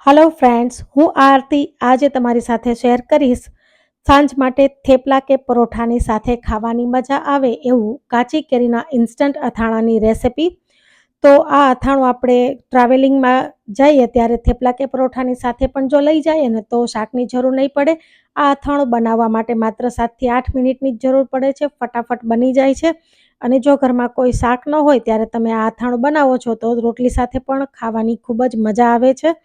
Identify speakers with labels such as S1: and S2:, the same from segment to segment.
S1: Hello friends, હું આરતી આજે તમારી સાથે શેર કરીશ સાંજ માટે થેપલા કે પરોઠાની સાથે ખાવાની મજા આવે એવું કાચી કેરીના ઇન્સ્ટન્ટ અથાણાની રેસિપી. તો આ અથાણું આપણે ટ્રાવેલિંગમાં જઈએ ત્યારે થેપલા કે પરોઠાની સાથે પણ જો લઈ જઈએ ને તો શાકની જરૂર નહીં પડે. આ અથાણું બનાવવા માટે માત્ર 7 થી 8 મિનિટની જ જરૂર પડે છે, ફટાફટ બની જાય છે. અને જો ઘરમાં કોઈ શાક ન હોય ત્યારે તમે આ અથાણું બનાવો છો તો રોટલી સાથે પણ ખાવાની ખૂબ જ મજા આવે છે.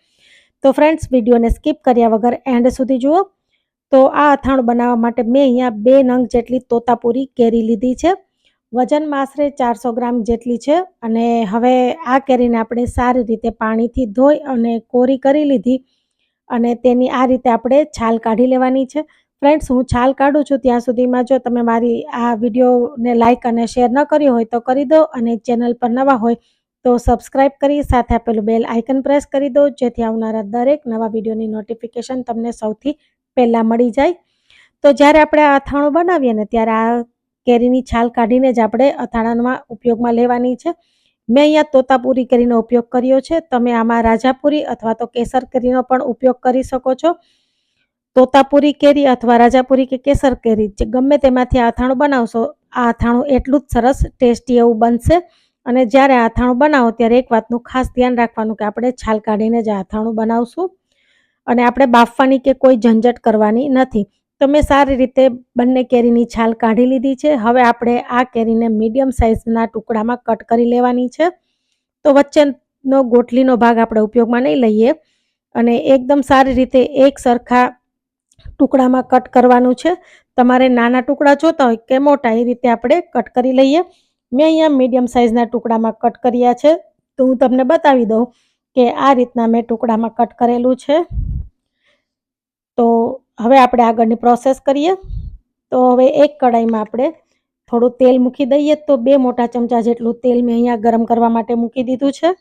S1: તો ફ્રેન્ડ્સ, વિડીયોને સ્કીપ કર્યા વગર એન્ડ સુધી જુઓ. તો આ અથાણું બનાવવા માટે મેં અહીંયા 2 નંગ જેટલી તોતાપુરી કેરી લીધી છે. વજનમાં આશરે 400 ગ્રામ જેટલી છે. અને હવે આ કેરીને આપણે સારી રીતે પાણીથી ધોઈ અને કોરી કરી લીધી અને તેની આ રીતે આપણે છાલ કાઢી લેવાની છે. ફ્રેન્ડ્સ, હું છાલ કાઢું છું ત્યાં સુધીમાં જો તમે મારી આ વિડીયોને લાઇક અને શેર ન કર્યો હોય તો કરી દો, અને ચેનલ પર નવા હોય તો સબસ્ક્રાઇબ કરી સાથે આપેલું બેલ આઇકન પ્રેસ કરી દો, જેથી આવનારા દરેક નવા વિડીયોની નોટિફિકેશન તમને સૌથી પહેલાં મળી જાય. તો જ્યારે આપણે આ અથાણું બનાવીએ ને ત્યારે આ કેરીની છાલ કાઢીને જ આપણે અથાણામાં ઉપયોગમાં લેવાની છે. મેં અહીંયા તોતાપુરી કેરીનો ઉપયોગ કર્યો છે. તમે આમાં રાજાપુરી અથવા તો કેસર કેરીનો પણ ઉપયોગ કરી શકો છો. તોતાપુરી કેરી અથવા રાજાપુરી કે કેસર કેરી જે ગમે તેમાંથી આ અથાણું બનાવશો, આ અથાણું એટલું જ સરસ ટેસ્ટી એવું બનશે. અને જ્યારે આ અથાણું બનાવો ત્યારે એક વાતનું ખાસ ધ્યાન રાખવાનું કે આપણે છાલ કાઢીને જ આ અથાણું બનાવશું, અને આપણે બાફવાની કે કોઈ ઝંઝટ કરવાની નથી. તો મેં સારી રીતે બંને કેરીની છાલ કાઢી લીધી છે. હવે આપણે આ કેરીને મીડિયમ સાઇઝના ટુકડામાં કટ કરી લેવાની છે. તો વચ્ચેનો ગોટલીનો ભાગ આપણે ઉપયોગમાં નહીં લઈએ, અને એકદમ સારી રીતે એક સરખા ટુકડામાં કટ કરવાનું છે. તમારે નાના ટુકડા જોતા હોય કે મોટા, એ રીતે આપણે કટ કરી લઈએ. મેં અહીંયા મીડિયમ સાઇઝના ટુકડામાં કટ કર્યા છે. તો હું તમને બતાવી દઉં કે આ રીતના મેં ટુકડામાં કટ કરેલું છે. તો હવે આપણે આગળની પ્રોસેસ કરીએ. તો હવે એક કડાઈમાં આપણે થોડું તેલ મૂકી દઈએ. તો 2 મોટા ચમચા જેટલું તેલ મેં અહીંયા ગરમ કરવા માટે મૂકી દીધું છે.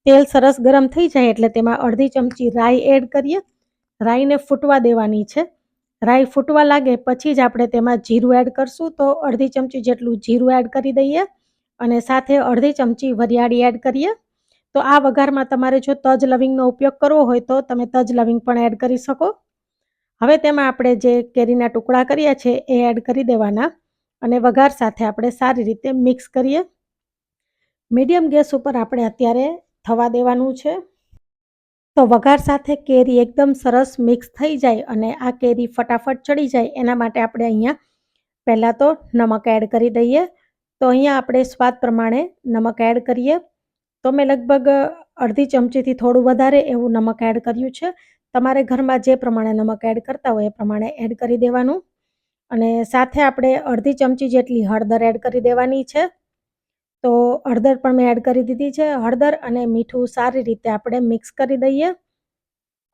S1: તેલ સરસ ગરમ થઈ જાય એટલે તેમાં અડધી ચમચી રાઈ એડ કરીએ. રાઈને ફૂટવા દેવાની છે. રાઈ ફૂટવા લાગે પછી જ આપણે તેમાં જીરું એડ કરશું. તો અડધી ચમચી જેટલું જીરું એડ કરી દઈએ, અને સાથે અડધી ચમચી વરિયાળી એડ કરીએ. તો આ વઘારમાં તમારે જો તજ લવિંગનો ઉપયોગ કરવો હોય તો તમે તજ લવિંગ પણ એડ કરી શકો. હવે તેમાં આપણે જે કેરીના ટુકડા કર્યા છે એ એડ કરી દેવાના, અને વઘાર સાથે આપણે સારી રીતે મિક્સ કરીએ. મીડિયમ ગેસ ઉપર આપણે અત્યારે થવા દેવાનું છે. તો વઘાર સાથે કેરી એકદમ સરસ મિક્સ થઈ જાય અને આ કેરી ફટાફટ ચડી જાય એના માટે આપણે અહીંયા પહેલાં તો નમક એડ કરી દઈએ. તો અહીંયા આપણે સ્વાદ પ્રમાણે નમક એડ કરીએ. તો મેં લગભગ અડધી ચમચીથી થોડું વધારે એવું નમક એડ કર્યું છે. તમારે ઘરમાં જે પ્રમાણે નમક એડ કરતા હોય એ પ્રમાણે એડ કરી દેવાનું. અને સાથે આપણે અડધી ચમચી જેટલી હળદર એડ કરી દેવાની છે. તો હળદર પણ મેં એડ કરી દીધી છે. હળદર અને મીઠું સારી રીતે આપણે મિક્સ કરી દઈએ.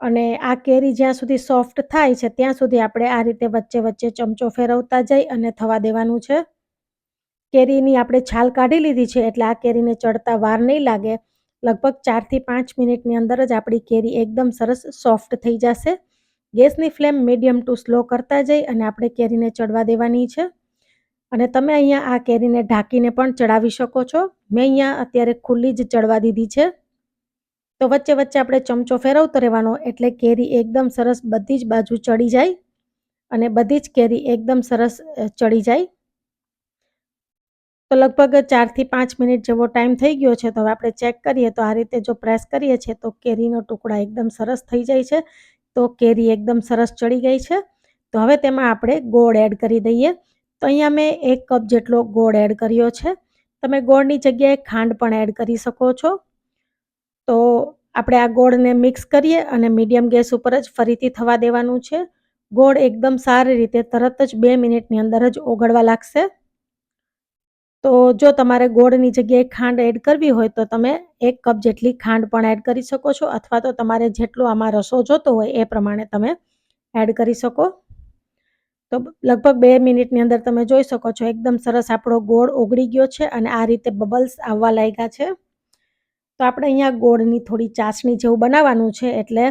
S1: અને આ કેરી જ્યાં સુધી સોફ્ટ થાય છે ત્યાં સુધી આપણે આ રીતે વચ્ચે વચ્ચે ચમચો ફેરવતા જઈ અને થવા દેવાનું છે. કેરીની આપણે છાલ કાઢી લીધી છે એટલે આ કેરીને ચડતા વાર નહીં લાગે. લગભગ 4 થી 5 મિનિટની અંદર જ આપણી કેરી એકદમ સરસ સોફ્ટ થઈ જશે. ગેસની ફ્લેમ મીડિયમ ટુ સ્લો કરતા જઈ અને આપણે કેરીને ચડવા દેવાની છે. અને તમે અહીંયા આ કેરીને ઢાંકીને પણ ચડાવી શકો છો. મેં અહીંયા અત્યારે ખુલ્લી જ ચડવા દીધી છે. તો વચ્ચે વચ્ચે આપણે ચમચો ફેરવતો રહેવાનો એટલે કેરી એકદમ સરસ બધી જ બાજુ ચડી જાય, અને બધી જ કેરી એકદમ સરસ ચડી જાય. તો લગભગ 4 થી 5 મિનિટ જેવો ટાઈમ થઈ ગયો છે. તો હવે આપણે ચેક કરીએ તો આ રીતે જો પ્રેસ કરીએ છીએ તો કેરીનો ટુકડા એકદમ સરસ થઈ જાય છે. તો કેરી એકદમ સરસ ચડી ગઈ છે. તો હવે તેમાં આપણે ગોળ એડ કરી દઈએ. તો અહીંયા મેં 1 કપ જેટલો ગોળ એડ કર્યો છે. તમે ગોળની જગ્યાએ ખાંડ પણ એડ કરી શકો છો. તો આપણે આ ગોળને મિક્સ કરીએ અને મીડિયમ ગેસ ઉપર જ ફરીથી થવા દેવાનું છે. ગોળ એકદમ સારી રીતે તરત જ 2 મિનિટની અંદર જ ઓગળવા લાગશે. તો જો તમારે ગોળની જગ્યાએ ખાંડ એડ કરવી હોય તો તમે 1 કપ જેટલી ખાંડ પણ એડ કરી શકો છો, અથવા તો તમારે જેટલો આમાં રસો જોતો હોય એ પ્રમાણે તમે એડ કરી શકો. તો લગભગ 2 મિનિટની અંદર તમે જોઈ શકો છો એકદમ સરસ આપણો ગોળ ઓગળી ગયો છે અને આ રીતે બબલ્સ આવવા લાગ્યા છે. તો આપણે અહીંયા ગોળની થોડી ચાસણી જેવું બનાવવાનું છે. એટલે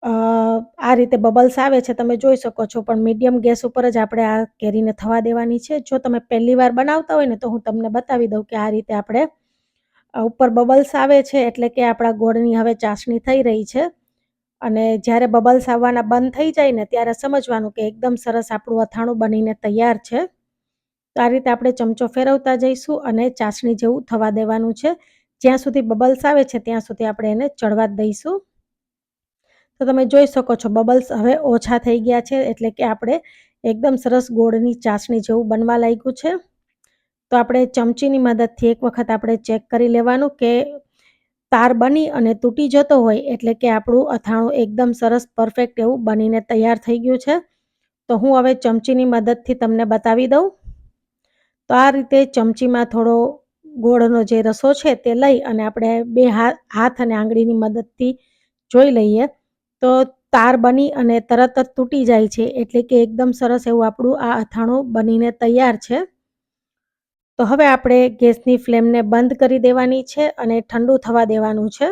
S1: આ રીતે બબલ્સ આવે છે તમે જોઈ શકો છો, પણ મીડિયમ ગેસ ઉપર જ આપણે આ કેરીને થવા દેવાની છે. જો તમે પહેલી વાર બનાવતા હોય ને તો હું તમને બતાવી દઉં કે આ રીતે આપણે ઉપર બબલ્સ આવે છે એટલે કે આપણા ગોળની હવે ચાસણી થઈ રહી છે. અને જ્યારે બબલ્સ આવવાના બંધ થઈ જાય ને ત્યારે સમજવાનું કે એકદમ સરસ આપણું અથાણું બનીને તૈયાર છે. તો આ રીતે આપણે ચમચો ફેરવતા જઈશું અને ચાસણી જેવું થવા દેવાનું છે. જ્યાં સુધી બબલ્સ આવે છે ત્યાં સુધી આપણે એને ચડવા જ દઈશું. તો તમે જોઈ શકો છો બબલ્સ હવે ઓછા થઈ ગયા છે એટલે કે આપણે એકદમ સરસ ગોળની ચાસણી જેવું બનવા લાગ્યું છે. તો આપણે ચમચીની મદદથી એક વખત આપણે ચેક કરી લેવાનું કે તાર બની અને તૂટી જતો હોય એટલે કે આપણું અથાણું એકદમ સરસ પરફેક્ટ એવું બનીને તૈયાર થઈ ગયું છે. તો હું હવે ચમચીની મદદથી તમને બતાવી દઉં. તો આ રીતે ચમચીમાં થોડો ગોળનો જે રસો છે તે લઈ અને આપણે બે હાથ અને આંગળીની મદદથી જોઈ લઈએ તો તાર બની અને તરત જ તૂટી જાય છે એટલે કે એકદમ સરસ એવું આપણું આ અથાણું બનીને તૈયાર છે. તો હવે આપણે ગેસની ફ્લેમને બંધ કરી દેવાની છે અને ઠંડુ થવા દેવાનું છે.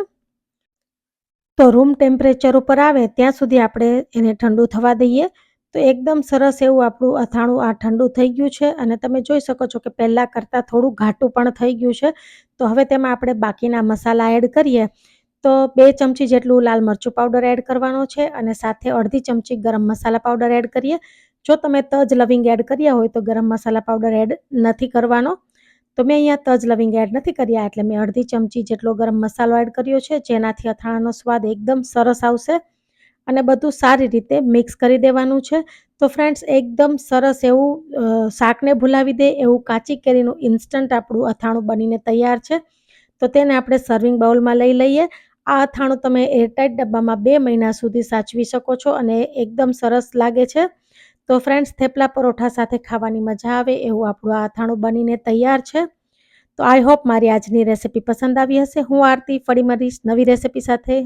S1: તો રૂમ ટેમ્પરેચર ઉપર આવે ત્યાં સુધી આપણે એને ઠંડુ થવા દઈએ. તો એકદમ સરસ એવું આપણું અથાણું આ ઠંડુ થઈ ગયું છે અને તમે જોઈ શકો છો કે પહેલાં કરતાં થોડું ઘાટું પણ થઈ ગયું છે. તો હવે તેમાં આપણે બાકીના મસાલા એડ કરીએ. તો 2 ચમચી જેટલું લાલ મરચું પાવડર એડ કરવાનો છે અને સાથે અડધી ચમચી ગરમ મસાલા પાવડર એડ કરીએ. જો તમે તજ લવિંગ એડ કર્યા હોય તો ગરમ મસાલા પાવડર એડ નથી કરવાનો. તો મેં અહીંયા તજ લવિંગ એડ નથી કર્યા એટલે મેં અડધી ચમચી જેટલો ગરમ મસાલો એડ કર્યો છે, જેનાથી અથાણાનો સ્વાદ એકદમ સરસ આવશે. અને બધું સારી રીતે મિક્સ કરી દેવાનું છે. તો ફ્રેન્ડ્સ એકદમ સરસ એવું શાકને ભૂલાવી દે એવું કાચી કેરીનું ઇન્સ્ટન્ટ આપણું અથાણું બનીને તૈયાર છે. તો તેને આપણે સર્વિંગ બાઉલમાં લઈ લઈએ. આ અથાણું તમે એરટાઈટ ડબ્બામાં 2 મહિના સુધી સાચવી શકો છો અને એકદમ સરસ લાગે છે. તો ફ્રેન્ડ્સ થેપલા પરોઠા સાથે ખાવાની મજા આવે એવું આપણું આ અથાણું બનીને તૈયાર છે. તો આઈ હોપ મારી આજની રેસિપી પસંદ આવી હશે. હું આરતી ફરી મળીશ નવી રેસિપી સાથે.